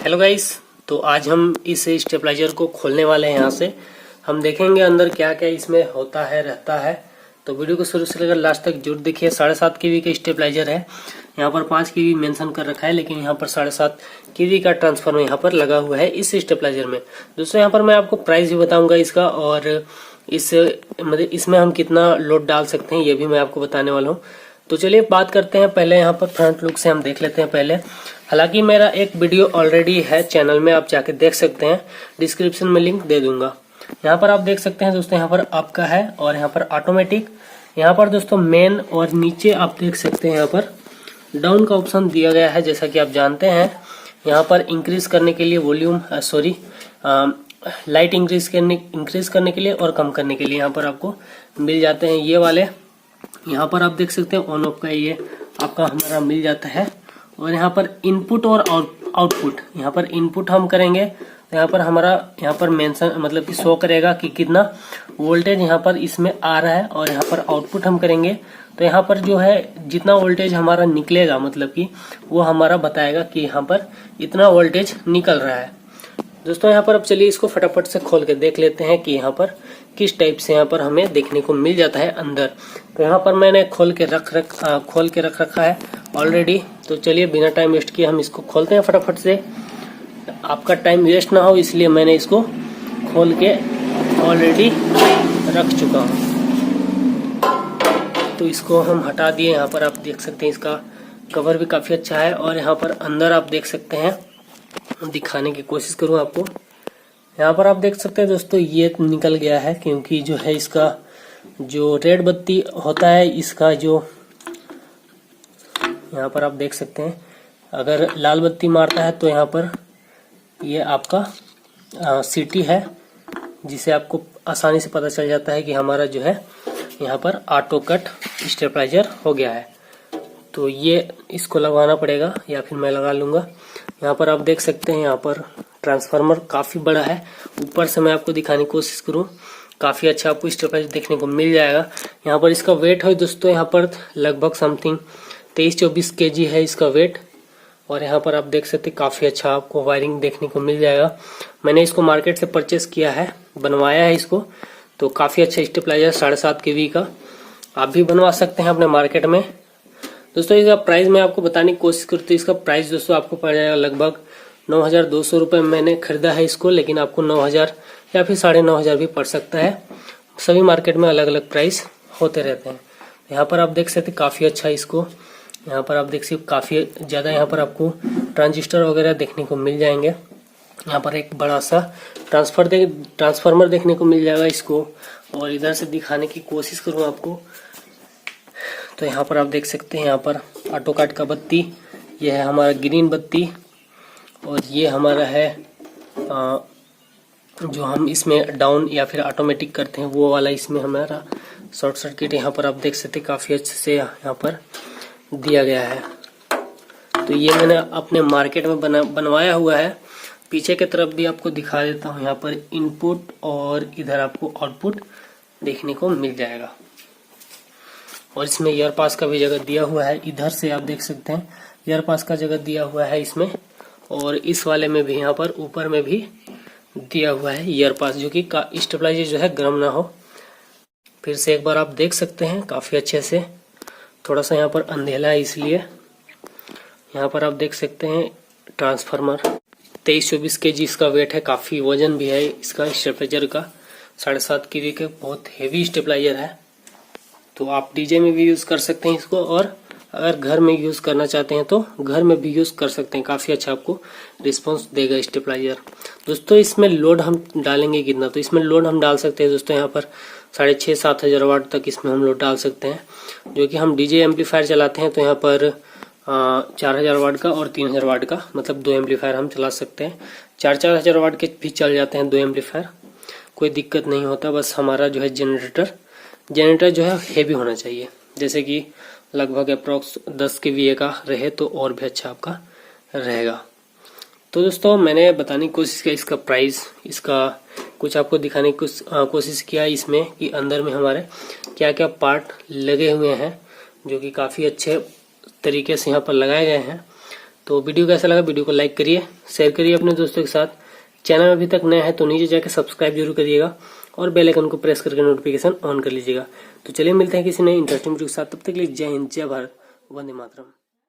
Hello guys, तो आज हम इस स्टेबलाइजर को खोलने वाले हैं। यहाँ से हम देखेंगे अंदर क्या क्या इसमें होता है रहता है। तो वीडियो को शुरू से लेकर लास्ट तक जरूर देखिए। 7.5 kV का स्टेबलाइजर है। यहाँ पर 5 kV मेंशन कर रखा है, लेकिन यहाँ पर 7.5 kV का ट्रांसफार्मर यहाँ पर लगा हुआ है इस स्टेबलाइजर में। दोस्तों यहाँ पर मैं आपको प्राइस भी बताऊंगा इसका, और इसमें हम कितना लोड डाल सकते हैं ये भी मैं आपको बताने वाला हूँ। तो चलिए बात करते हैं। पहले यहाँ पर फ्रंट लुक से हम देख लेते हैं पहले। हालांकि मेरा एक वीडियो ऑलरेडी है चैनल में, आप जाके देख सकते हैं, डिस्क्रिप्शन में लिंक दे दूंगा। यहाँ पर आप देख सकते हैं दोस्तों, यहाँ पर अप का है और यहाँ पर ऑटोमेटिक। यहाँ पर दोस्तों मेन और नीचे आप देख सकते हैं यहाँ पर डाउन का ऑप्शन दिया गया है। जैसा कि आप जानते हैं यहाँ पर इंक्रीज करने के लिए वॉल्यूम लाइट इंक्रीज करने के लिए और कम करने के लिए यहाँ पर आपको मिल जाते हैं ये वाले। यहाँ पर आप देख सकते हैं ऑन ऑफ का ये आपका हमारा मिल जाता है। और यहाँ पर इनपुट और आउटपुट, यहाँ पर इनपुट हम करेंगे तो यहाँ पर हमारा यहाँ पर मेंशन मतलब कि शो करेगा कि कितना वोल्टेज यहाँ पर इसमें आ रहा है। और यहाँ पर आउटपुट हम करेंगे तो यहाँ पर जो है जितना वोल्टेज हमारा निकलेगा, मतलब कि वो हमारा बताएगा कि यहाँ पर इतना वोल्टेज निकल रहा है। दोस्तों यहाँ पर अब चलिए इसको फटाफट से खोल के देख लेते हैं कि यहाँ पर किस टाइप से यहाँ पर हमें देखने को मिल जाता है अंदर। तो यहाँ पर मैंने खोल के रख रखा है ऑलरेडी। तो चलिए बिना टाइम वेस्ट किए हम इसको खोलते हैं फटाफट से। आपका टाइम वेस्ट ना हो इसलिए मैंने इसको खोल के ऑलरेडी रख चुका हूँ। तो इसको हम हटा दिए। यहाँ पर आप देख सकते हैं इसका कवर भी काफी अच्छा है। और यहाँ पर अंदर आप देख सकते हैं, दिखाने की कोशिश करूँ आपको। यहाँ पर आप देख सकते हैं दोस्तों ये निकल गया है, क्योंकि जो है इसका जो रेड बत्ती होता है इसका जो यहाँ पर आप देख सकते हैं, अगर लाल बत्ती मारता है तो यहाँ पर ये आपका सीटी है, जिसे आपको आसानी से पता चल जाता है कि हमारा जो है यहाँ पर ऑटो कट स्टेबलाइजर हो गया है। तो ये इसको लगवाना पड़ेगा या फिर मैं लगा लूँगा। यहाँ पर आप देख सकते हैं यहाँ पर ट्रांसफार्मर काफ़ी बड़ा है। ऊपर से मैं आपको दिखाने की कोशिश करूँ, काफ़ी अच्छा आपको स्टेबलाइजर देखने को मिल जाएगा। यहाँ पर इसका वेट है दोस्तों, यहाँ पर लगभग समथिंग 23-24 kg है इसका वेट। और यहाँ पर आप देख सकते हैं काफ़ी अच्छा आपको वायरिंग देखने को मिल जाएगा। मैंने इसको मार्केट से परचेस किया है, बनवाया है इसको। तो काफ़ी अच्छा स्टेबलाइजर 7.5 kV का आप भी बनवा सकते हैं अपने मार्केट में। दोस्तों इसका प्राइस मैं आपको बताने की कोशिश करूँ तो इसका प्राइस दोस्तों आपको पड़ जाएगा लगभग 9,200 रुपये। मैंने खरीदा है इसको, लेकिन आपको 9,000 या फिर 9,500 भी पड़ सकता है। सभी मार्केट में अलग अलग प्राइस होते रहते हैं। यहाँ पर आप देख सकते हैं काफ़ी अच्छा इसको, यहाँ पर आप देख सकते काफ़ी ज़्यादा यहाँ पर आपको ट्रांजिस्टर वगैरह देखने को मिल जाएंगे। यहाँ पर एक बड़ा सा ट्रांसफार्मर देखने को मिल जाएगा इसको। और इधर से दिखाने की कोशिश करूँ आपको तो यहाँ पर आप देख सकते हैं यहाँ पर ऑटो कट का बत्ती, यह है हमारा ग्रीन बत्ती। और ये हमारा है जो हम इसमें डाउन या फिर ऑटोमेटिक करते हैं वो वाला, इसमें हमारा शॉर्ट सर्किट यहाँ पर आप देख सकते हैं काफ़ी अच्छे से यहाँ पर दिया गया है। तो ये मैंने अपने मार्केट में बनवाया हुआ है। पीछे की तरफ भी आपको दिखा देता हूँ, यहाँ पर इनपुट और इधर आपको आउटपुट देखने को मिल जाएगा। और इसमें ईयर पास का भी जगह दिया हुआ है, इधर से आप देख सकते हैं ईयर पास का जगह दिया हुआ है इसमें। और इस वाले में भी यहाँ पर ऊपर में भी दिया हुआ है ईयर पास, जो कि स्टेबलाइजर जो है गर्म ना हो। फिर से एक बार आप देख सकते हैं काफ़ी अच्छे से। थोड़ा सा यहाँ पर अंधेला है इसलिए। यहाँ पर आप देख सकते हैं ट्रांसफार्मर 23-24 kg इसका वेट है, काफ़ी वजन भी है इसका स्टेबलाइजर का। 7.5 kV का बहुत हेवी स्टेबलाइजर है। तो आप डीजे में भी यूज़ कर सकते हैं इसको, और अगर घर में यूज़ करना चाहते हैं तो घर में भी यूज़ कर सकते हैं। काफ़ी अच्छा आपको रिस्पांस देगा स्टेबलाइजर। दोस्तों इसमें लोड हम डालेंगे कितना, तो इसमें लोड हम डाल सकते हैं दोस्तों यहाँ पर 6,500-7 हज़ार वाट तक इसमें हम लोड डाल सकते हैं। जो कि हम डीजे एम्पलीफायर चलाते हैं तो यहाँ पर 4,000 वाट का और 3,000 वाट का, मतलब 2 एम्पलीफायर हम चला सकते हैं। 4-4 हज़ार वाट के भी चल जाते हैं 2 एम्पलीफायर, कोई दिक्कत नहीं होता। बस हमारा जो है जनरेटर जो है हेवी होना चाहिए, जैसे कि लगभग अप्रॉक्स 10 kVA का रहे तो और भी अच्छा आपका रहेगा। तो दोस्तों मैंने बताने की कोशिश किया इसका प्राइस, इसका कुछ आपको दिखाने की कोशिश किया इसमें कि अंदर में हमारे क्या क्या पार्ट लगे हुए हैं, जो कि काफ़ी अच्छे तरीके से यहाँ पर लगाए गए हैं। तो वीडियो कैसा लगा, वीडियो को लाइक करिए, शेयर करिए अपने दोस्तों के साथ। चैनल में अभी तक नया है तो नीचे जाकर सब्सक्राइब जरूर करिएगा और बेल आइकन को प्रेस करके नोटिफिकेशन ऑन कर लीजिएगा। तो चलिए मिलते हैं किसी नए इंटरेस्टिंग वीडियो के साथ, तब तक के लिए जय हिंद, जय भारत, वंदे मातरम।